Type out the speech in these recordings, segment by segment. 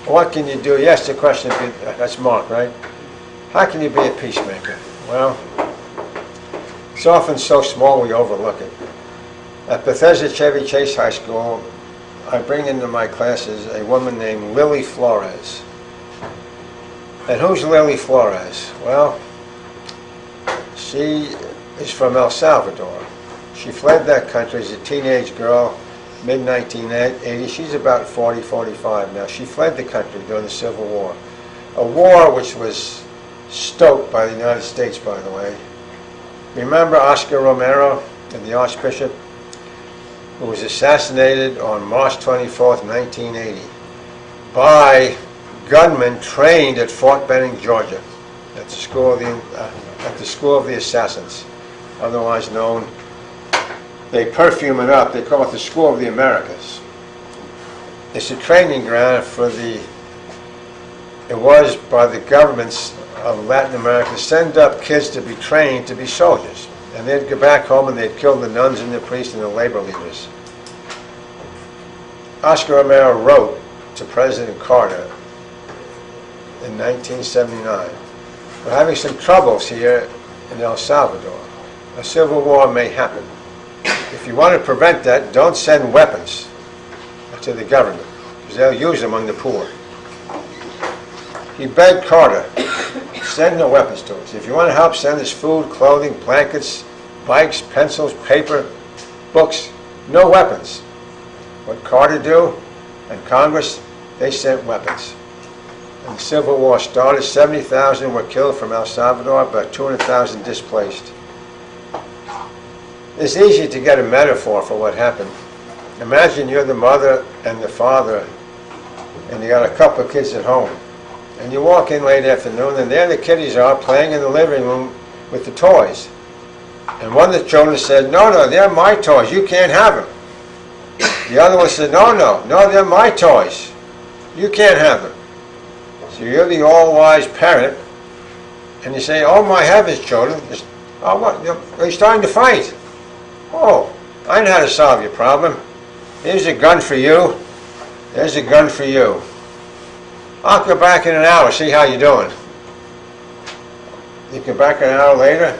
what can you do? You asked the question, that's Mark, right? How can you be a peacemaker? Well, it's often so small we overlook it. At Bethesda Chevy Chase High School, I bring into my classes a woman named Lily Flores. And who's Lily Flores? Well, she is from El Salvador. She fled that country as a teenage girl, mid-1980. She's about 40, 45 now. She fled the country during the Civil War. A war which was stoked by the United States, by the way. Remember Oscar Romero, the Archbishop, who was assassinated on March 24th, 1980, by gunmen trained at Fort Benning, Georgia, at the School of the Assassins, otherwise known. They perfume it up. They call it the School of the Americas. It's a training ground for it was by the governments of Latin America to send up kids to be trained to be soldiers. And they'd go back home and they'd kill the nuns and the priests and the labor leaders. Oscar Romero wrote to President Carter in 1979, "We're having some troubles here in El Salvador. A civil war may happen. If you want to prevent that, don't send weapons to the government, because they'll use them on the poor." He begged Carter, send no weapons to us. If you want to help, send us food, clothing, blankets, bikes, pencils, paper, books, no weapons. What Carter do and Congress, they sent weapons. And the Civil War started. 70,000 were killed from El Salvador, about 200,000 displaced. It's easy to get a metaphor for what happened. Imagine you're the mother and the father, and you got a couple of kids at home. And you walk in late afternoon, and there the kiddies are playing in the living room with the toys. And one of the children said, no, they're my toys. You can't have them. The other one said, no, they're my toys. You can't have them. So you're the all-wise parent, and you say, oh my heavens, children. Oh, what? You're starting to fight. Oh, I know how to solve your problem. Here's a gun for you. There's a gun for you. I'll come back in an hour, see how you're doing. You come back an hour later,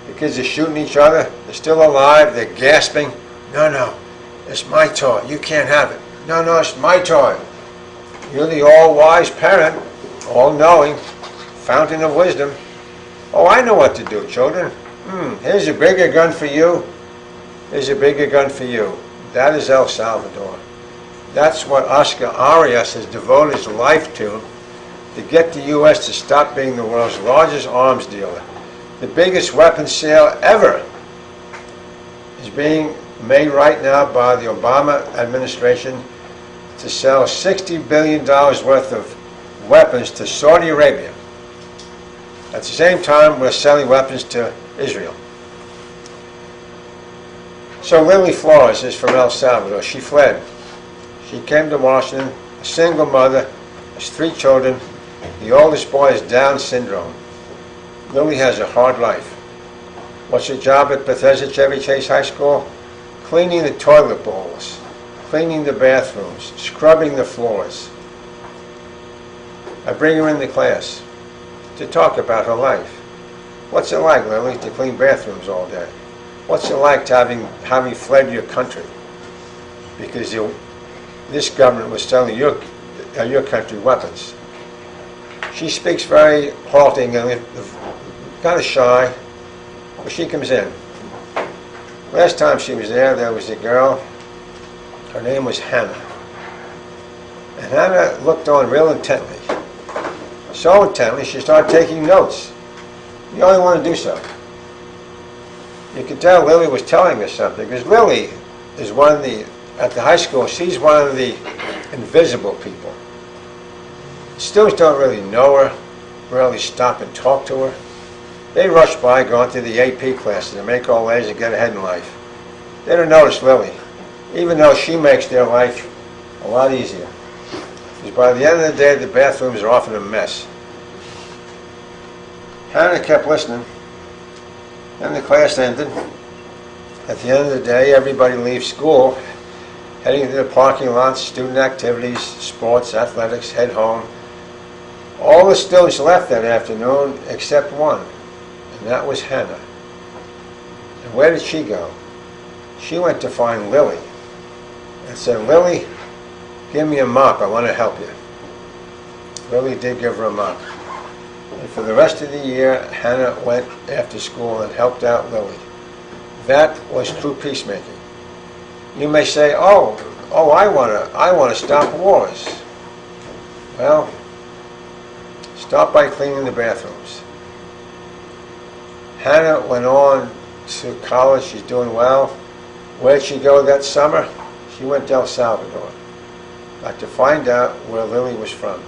the kids are shooting each other, they're still alive, they're gasping. No, it's my toy, you can't have it. No, it's my toy. You're the all-wise parent, all-knowing, fountain of wisdom. Oh, I know what to do, children. Here's a bigger gun for you. Here's a bigger gun for you. That is El Salvador. That's what Oscar Arias has devoted his life to get the U.S. to stop being the world's largest arms dealer. The biggest weapons sale ever is being made right now by the Obama administration to sell $60 billion worth of weapons to Saudi Arabia. At the same time, we're selling weapons to Israel. So Lily Flores is from El Salvador. She fled. She came to Washington, a single mother, has 3 children. The oldest boy has Down syndrome. Lily has a hard life. What's her job at Bethesda Chevy Chase High School? Cleaning the toilet bowls, cleaning the bathrooms, scrubbing the floors. I bring her into class to talk about her life. What's it like, Lily, to clean bathrooms all day? What's it like to having fled your country? Because this government was selling your country weapons. She speaks very halting and kind of shy, but she comes in. Last time she was there was a girl, her name was Hannah. And Hannah looked on real intently. So intently, she started taking notes. You only want to do so. You could tell Lily was telling us something, because Lily is at the high school, she's one of the invisible people. Students don't really know her, rarely stop and talk to her. They rush by, go into the AP classes and make all A's and get ahead in life. They don't notice Lily, even though she makes their life a lot easier. Because by the end of the day, the bathrooms are often a mess. Hannah kept listening. Then the class ended. At the end of the day, everybody leaves school, heading to the parking lots, student activities, sports, athletics, head home. All the students left that afternoon except one, and that was Hannah. And where did she go? She went to find Lily and said, "Lily, give me a mop, I want to help you." Lily did give her a mop. And for the rest of the year, Hannah went after school and helped out Lily. That was true peacemaking. You may say, oh, I want to stop wars. Well, start by cleaning the bathrooms. Hannah went on to college. She's doing well. Where'd she go that summer? She went to El Salvador, to find out where Lily was from.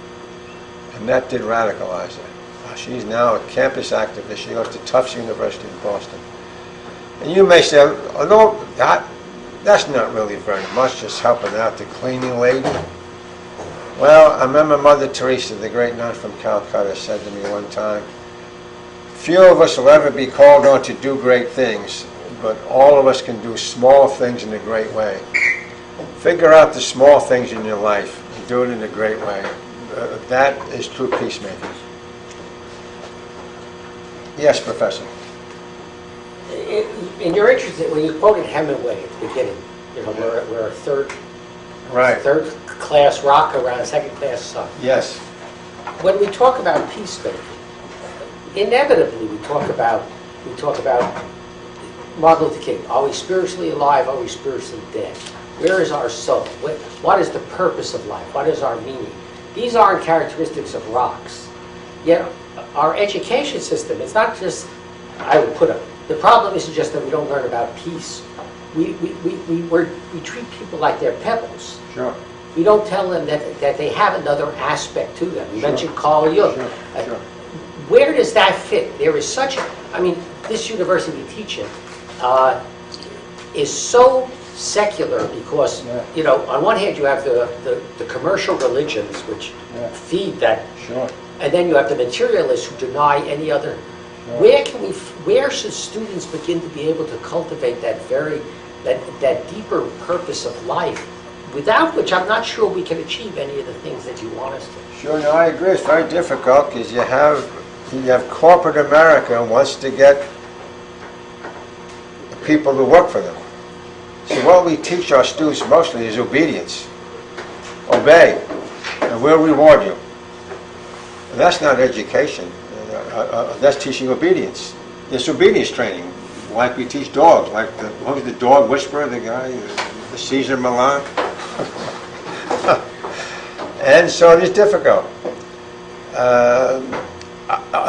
And that did radicalize her. She's now a campus activist. She goes to Tufts University in Boston. And you may say, oh, no, that's not really very much, just helping out the cleaning lady. Well, I remember Mother Teresa, the great nun from Calcutta, said to me one time, "Few of us will ever be called on to do great things, but all of us can do small things in a great way." Figure out the small things in your life and do it in a great way. That is true peacemaking. Yes, Professor. And you're interested when you quoted Hemingway at the beginning. You know, we're a third class rock around a second class sun. Yes. When we talk about peacemaking, inevitably we talk about Martin Luther King. Are we spiritually alive? Are we spiritually dead? Where is our soul? What is the purpose of life? What is our meaning? These aren't characteristics of rocks. Yet our education system, it's not just, I would put the problem isn't just that we don't learn about peace. We treat people like they're pebbles. Sure. We don't tell them that they have another aspect to them. You mentioned Carl Jung. Sure. Where does that fit? There is such this university we teach in is so secular because, you know, on one hand you have the commercial religions which feed that. Sure. And then you have the materialists who deny any other. Sure. Where should students begin to be able to cultivate that deeper purpose of life, without which I'm not sure we can achieve any of the things that you want us to? Sure, no, I agree. It's very difficult because you have corporate America wants to get people to work for them. So what we teach our students mostly is obedience. Obey, and we'll reward you. And that's not education. That's teaching obedience. It's obedience training, like we teach dogs, like what was the dog whisperer, the guy, the Caesar Milan. And so it is difficult.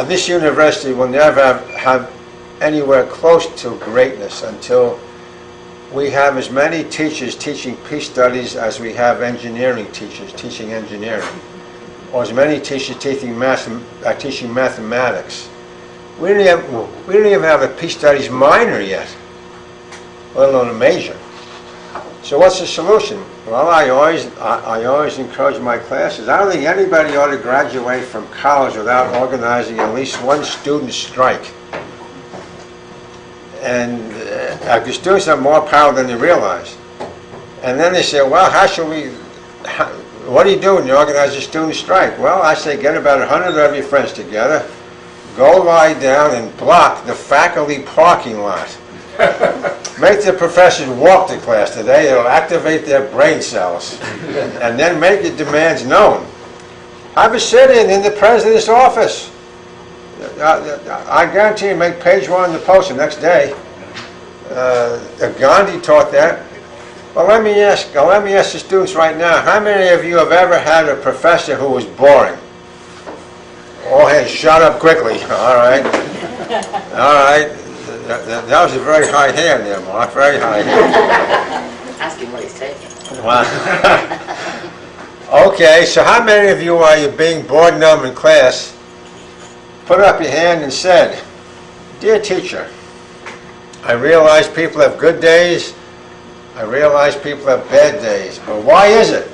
This university will never have anywhere close to greatness until we have as many teachers teaching peace studies as we have engineering teachers teaching engineering, or as many teachers teaching mathematics. We don't even have a peace studies minor yet, let alone a major. So what's the solution? Well, I always encourage my classes. I don't think anybody ought to graduate from college without organizing at least one student strike. And the students have more power than they realize. And then they say, well, what do you do when you organize a student strike? Well, I say get about 100 of your friends together, go lie down and block the faculty parking lot. Make the professors walk to class today. It'll activate their brain cells. And then make your demands known. Have a sit-in in the president's office. I guarantee you make page one in the Post the next day. Gandhi taught that. Well, let me ask the students right now, how many of you have ever had a professor who was boring? All hands, shut up quickly. All right. All right. That was a very high hand there, Mark. Very high hand. Ask him what he's taking. Wow. Okay, so how many of you, while you're being bored numb in class, put up your hand and said, "Dear teacher, I realize people have good days, I realize people have bad days, but why is it?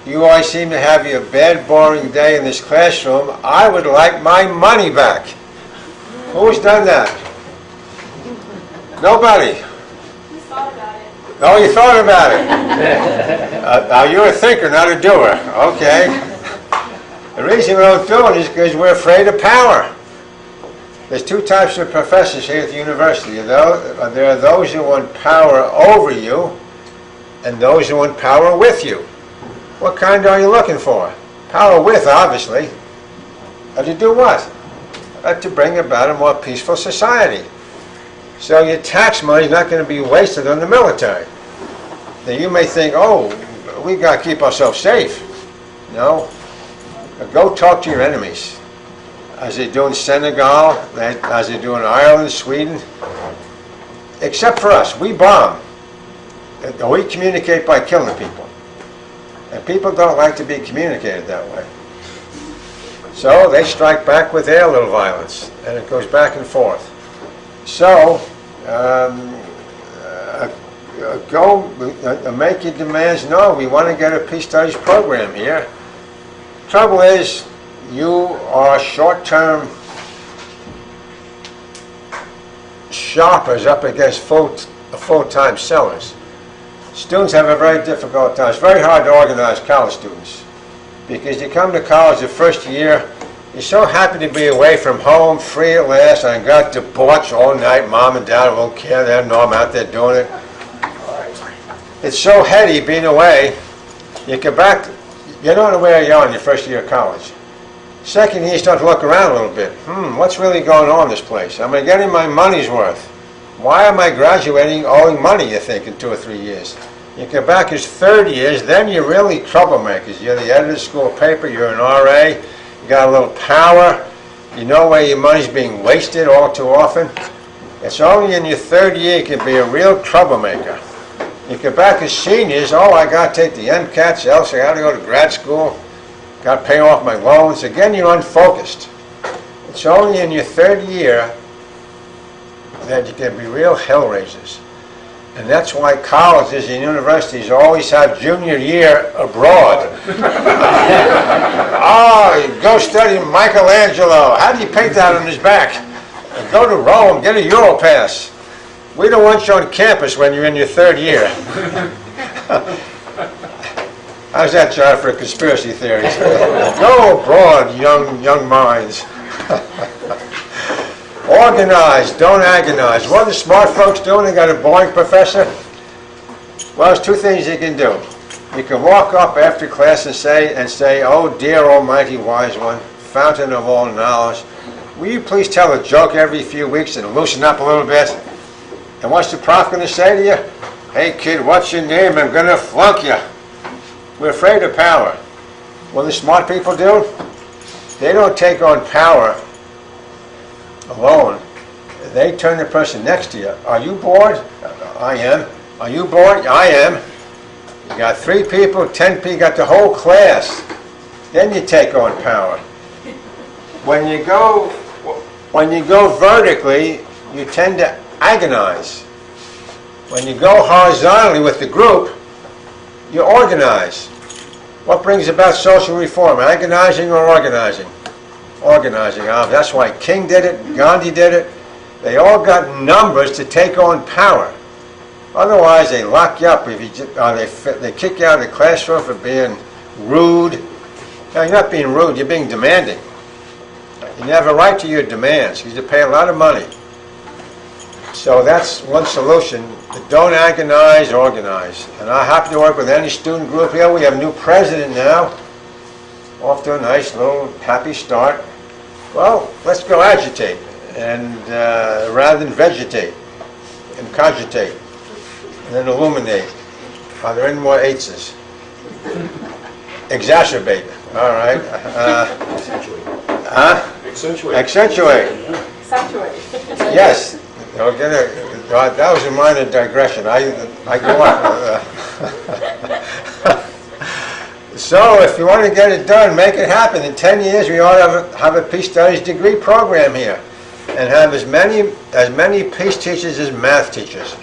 You always seem to have your bad, boring day in this classroom. I would like my money back." Who's done that? Nobody. Who's thought about it? Oh, you thought about it. You're a thinker, not a doer. Okay. The reason we don't do it is because we're afraid of power. There's two types of professors here at the university. There are those who want power over you and those who want power with you. What kind are you looking for? Power with, obviously. To do what? To bring about a more peaceful society. So your tax money is not going to be wasted on the military. Now you may think, oh, we got to keep ourselves safe. No. Go talk to your enemies. As they do in Senegal, as they do in Ireland, Sweden. Except for us, we bomb. We communicate by killing people. And people don't like to be communicated that way. So they strike back with their little violence, and it goes back and forth. So, go make your demands known. We want to get a peace studies program here. Trouble is, you are short-term shoppers up against full-time sellers. Students have a very difficult time. It's very hard to organize college students because you come to college the first year, you're so happy to be away from home, free at last. I got debauched all night. Mom and Dad won't care. They know I'm out there doing it. It's so heady being away. You get back, you don't know where you are in your first year of college. Second year, you start to look around a little bit. What's really going on in this place? Am I getting my money's worth? Why am I graduating owing money, you think, in 2 or 3 years? You get back as third years, then you're really troublemakers. You're the editor of the school paper, you're an RA, you got a little power, you know where your money's being wasted all too often. It's only in your third year you can be a real troublemaker. You get back as seniors, oh, I got to take the MCATs, else I got to go to grad school, got to pay off my loans. Again, you're unfocused. It's only in your third year that you can be real hell raisers. And that's why colleges and universities always have junior year abroad. Go study Michelangelo. How do you paint that on his back? Go to Rome, get a Europass. We don't want you on campus when you're in your third year. How's that, John, for conspiracy theories? Go abroad, young minds. Organize, don't agonize. What are the smart folks doing? They got a boring professor? Well, there's two things you can do. You can walk up after class and say, oh dear almighty wise one, fountain of all knowledge, will you please tell a joke every few weeks and loosen up a little bit? And what's the prof going to say to you? Hey kid, what's your name? I'm going to flunk you. We're afraid of power. What do the smart people do? They don't take on power alone. They turn the person next to you. Are you bored? I am. Are you bored? I am. You got 3 people, 10 people, you got the whole class. Then you take on power. When you go vertically, you tend to agonize. When you go horizontally with the group, you organize. What brings about social reform? Agonizing or organizing? Organizing. That's why King did it, Gandhi did it. They all got numbers to take on power. Otherwise, they lock you up. They kick you out of the classroom for being rude. No, you're not being rude. You're being demanding. You have a right to your demands. You pay a lot of money. So that's one solution. Don't agonize, organize. And I'm happy to work with any student group here. We have a new president now. Off to a nice little happy start. Well, let's go agitate, and rather than vegetate, and cogitate, and then illuminate. Are there any more eights? Exacerbate. All right. Accentuate. Accentuate. Accentuate. Yes. That was a minor digression. I go on. So if you want to get it done, make it happen. In 10 years, we ought to have a peace studies degree program here and have as many peace teachers as math teachers.